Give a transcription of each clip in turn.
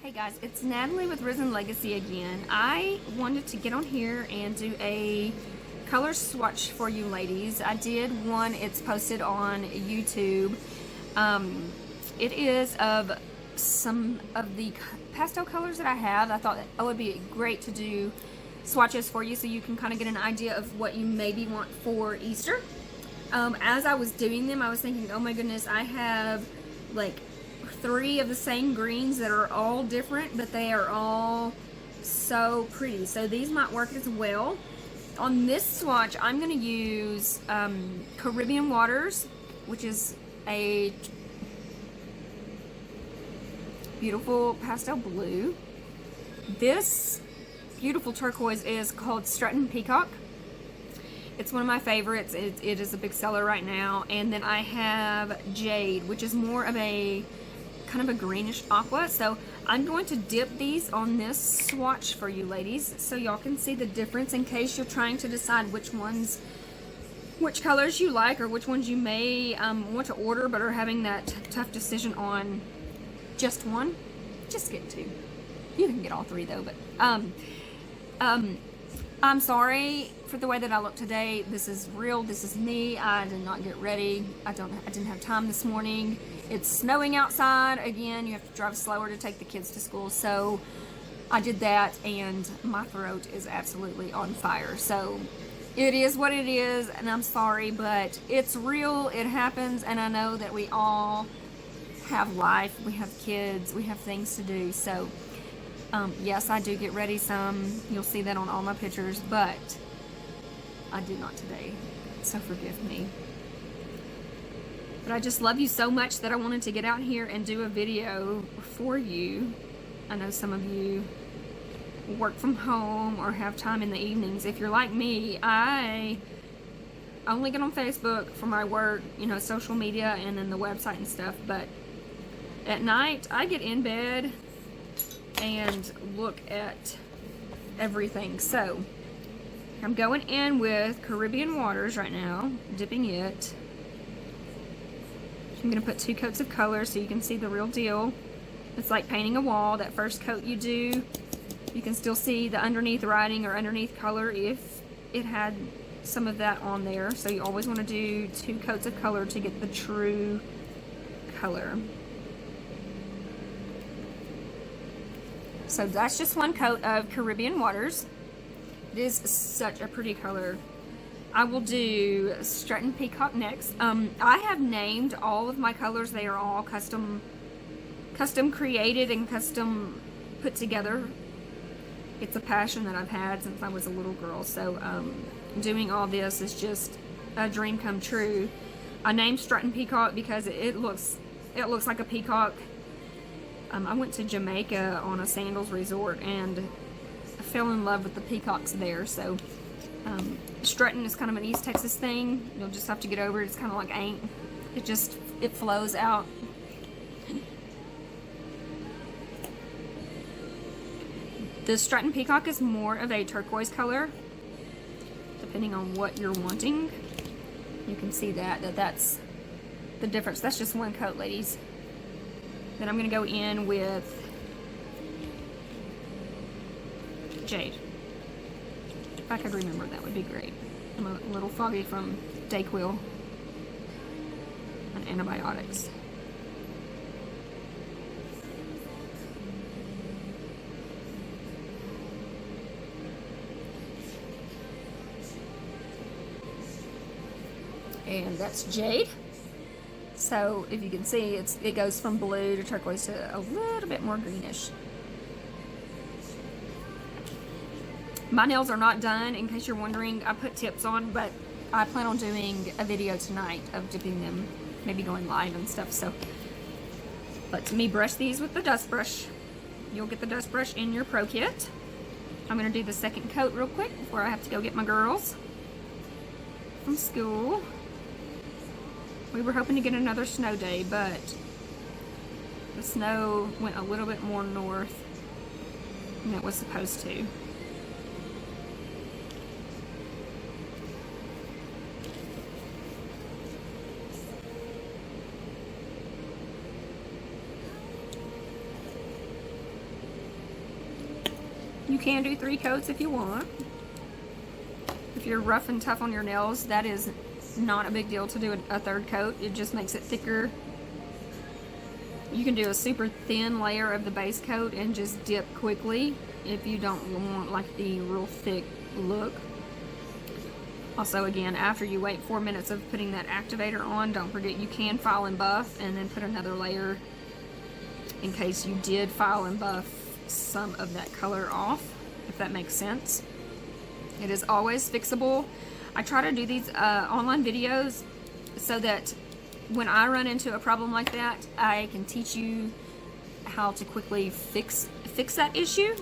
Hey guys, it's Natalie with Risen Legacy again. I wanted to get on here and do a color swatch for you ladies. I did one, it's posted on YouTube. It is of some of the pastel colors that I have. I thought that it would be great to do swatches for you so you can kind of get an idea of what you maybe want for Easter. As I was doing them, I was thinking, oh my goodness, I have like 3 of the same greens that are all different, but they are all so pretty. So these might work as well. On this swatch, I'm going to use Caribbean Waters, which is a beautiful pastel blue. This beautiful turquoise is called Strutin Peacock. It's one of my favorites. It is a big seller right now. And then I have Jade, which is more of a kind of a greenish aqua. So I'm going to dip these on this swatch for you ladies so y'all can see the difference in case you're trying to decide which colors you like or which ones you may want to order but are having that tough decision on just one. Just get 2. You can get all 3 though, but I'm sorry for the way that I look today. This is real. This is me. I did not get ready. I didn't have time this morning. It's snowing outside again. You have to drive slower to take the kids to school. So I did that and my throat is absolutely on fire. So it is what it is and I'm sorry, but it's real. It happens, and I know that we all have life. We have kids. We have things to do. So yes, I do get ready some. You'll see that on all my pictures, but I did not today. So forgive me. But I just love you so much that I wanted to get out here and do a video for you. I know some of you work from home or have time in the evenings. If you're like me, I only get on Facebook for my work, you know, social media and then the website and stuff. But at night, I get in bed and look at everything. So I'm going in with Caribbean Waters right now, dipping it. I'm going to put 2 coats of color so you can see the real deal. It's like painting a wall. That first coat you do, you can still see the underneath writing or underneath color if it had some of that on there. So you always want to do 2 coats of color to get the true color. So that's just 1 coat of Caribbean Waters. It is such a pretty color. I will do Strutin Peacock next. I have named all of my colors. They are all custom created and custom put together. It's a passion that I've had since I was a little girl. So doing all this is just a dream come true. I named Strutin Peacock because it looks like a peacock. I went to Jamaica on a sandals resort and I fell in love with the peacocks there. So strutting is kind of an East Texas thing. You'll just have to get over it. It's kind of like ain't. It flows out. The Strutin Peacock is more of a turquoise color, depending on what you're wanting. You can see that's the difference. That's just 1 coat, ladies. Then I'm going to go in with Jade. If I could remember, that would be great. I'm a little foggy from Dayquil and antibiotics. And that's Jade. So if you can see, it goes from blue to turquoise to a little bit more greenish. My nails are not done, in case you're wondering. I put tips on, but I plan on doing a video tonight of dipping them, maybe going live and stuff. So let me brush these with the dust brush. You'll get the dust brush in your pro kit. I'm going to do the 2nd coat real quick before I have to go get my girls from school. We were hoping to get another snow day, but the snow went a little bit more north than it was supposed to. You can do 3 coats if you want. If you're rough and tough on your nails, that is not a big deal to do a 3rd coat. It just makes it thicker. You can do a super thin layer of the base coat and just dip quickly if you don't want like the real thick look. Also, again, after you wait 4 minutes of putting that activator on, don't forget you can file and buff and then put another layer in case you did file and buff some of that color off, if that makes sense. It is always fixable. I try to do these online videos so that when I run into a problem like that, I can teach you how to quickly fix that issue.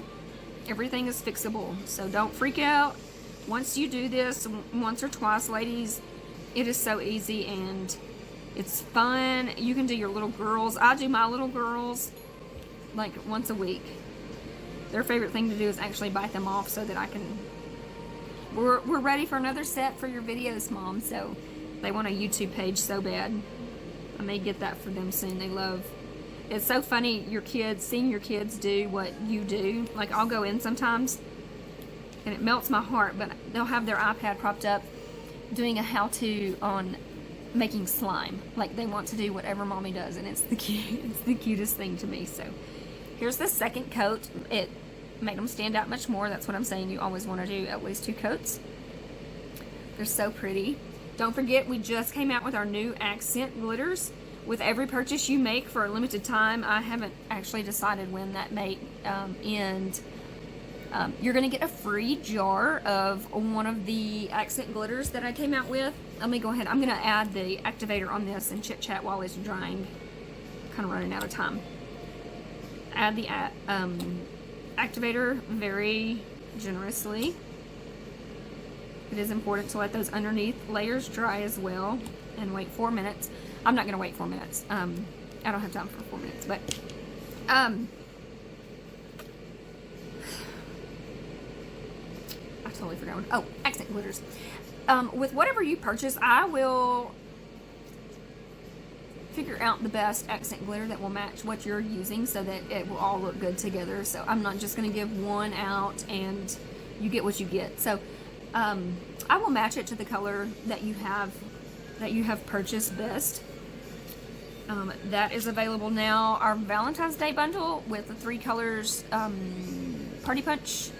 Everything is fixable, so don't freak out. Once you do this once or twice, ladies, it is so easy and it's fun. You can do your little girls. I do my little girls like once a week. Their favorite thing to do is actually bite them off so that I can... We're ready for another set for your videos, Mom, so they want a YouTube page so bad. I may get that for them soon. They love... It's so funny, seeing your kids do what you do. Like, I'll go in sometimes and it melts my heart, but they'll have their iPad propped up doing a how-to on making slime. Like, they want to do whatever Mommy does, and it's the cutest thing to me. So here's the 2nd coat. It made them stand out much more. That's what I'm saying. You always want to do at least 2 coats. They're so pretty. Don't forget, we just came out with our new accent glitters. With every purchase you make for a limited time, I haven't actually decided when that may end. You're going to get a free jar of one of the accent glitters that I came out with. Let me go ahead. I'm going to add the activator on this and chit chat while it's drying. Kind of running out of time. Add the activator very generously. It is important to let those underneath layers dry as well and wait 4 minutes. I'm not going to wait 4 minutes. I don't have time for 4 minutes, but I totally forgot. Oh, accent glitters. With whatever you purchase, I will figure out the best accent glitter that will match what you're using so that it will all look good together. So I'm not just going to give one out and you get what you get. So I will match it to the color that you have purchased best. That is available now. Our Valentine's Day bundle with the 3 colors, Party Punch,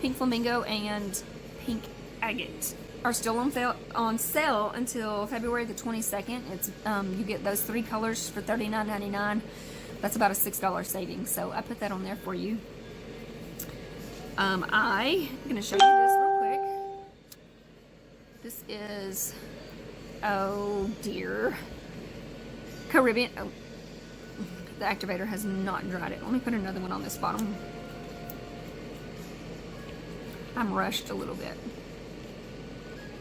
Pink Flamingo, and Pink Agate, are still on sale until February the 22nd. It's you get those 3 colors for $39.99. That's about a $6 savings. So I put that on there for you. I'm going to show you this real quick. This is, oh dear, Caribbean. Oh, the activator has not dried it. Let me put another one on this bottom. I'm rushed a little bit.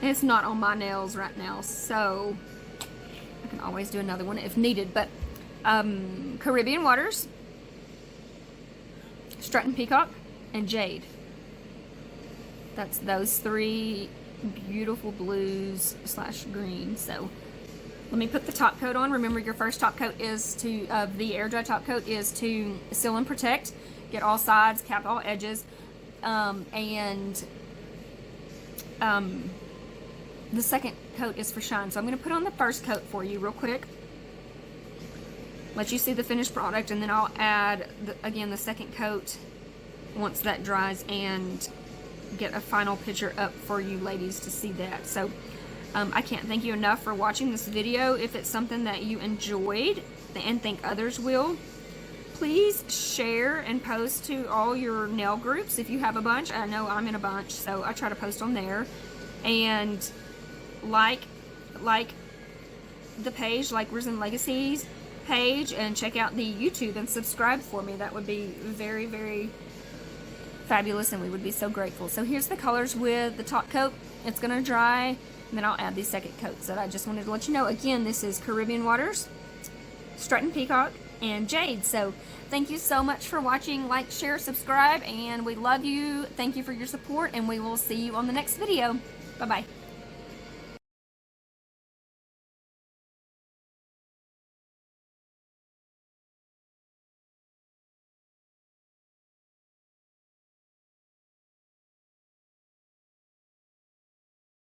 And it's not on my nails right now, so I can always do another one if needed. But Caribbean Waters, Strutin Peacock, and Jade. That's those 3 beautiful blues / green. So let me put the top coat on. Remember, your first top coat is to the air dry top coat is to seal and protect, get all sides, cap all edges, the second coat is for shine. So I'm going to put on the first coat for you real quick, let you see the finished product, and then I'll add again the second coat once that dries and get a final picture up for you ladies to see that. So I can't thank you enough for watching this video. If it's something that you enjoyed and think others will, please share and post to all your nail groups if you have a bunch. I know I'm in a bunch, so I try to post on there. And like the page, like Risen Legacies page, and check out the YouTube and subscribe for me. That would be very, very fabulous, and we would be so grateful. So here's the colors with the top coat. It's going to dry, and then I'll add these second coats that I just wanted to let you know. Again, this is Caribbean Waters, Strutin Peacock, and Jade. So thank you so much for watching. Like, share, subscribe, and we love you. Thank you for your support, and we will see you on the next video. Bye-bye.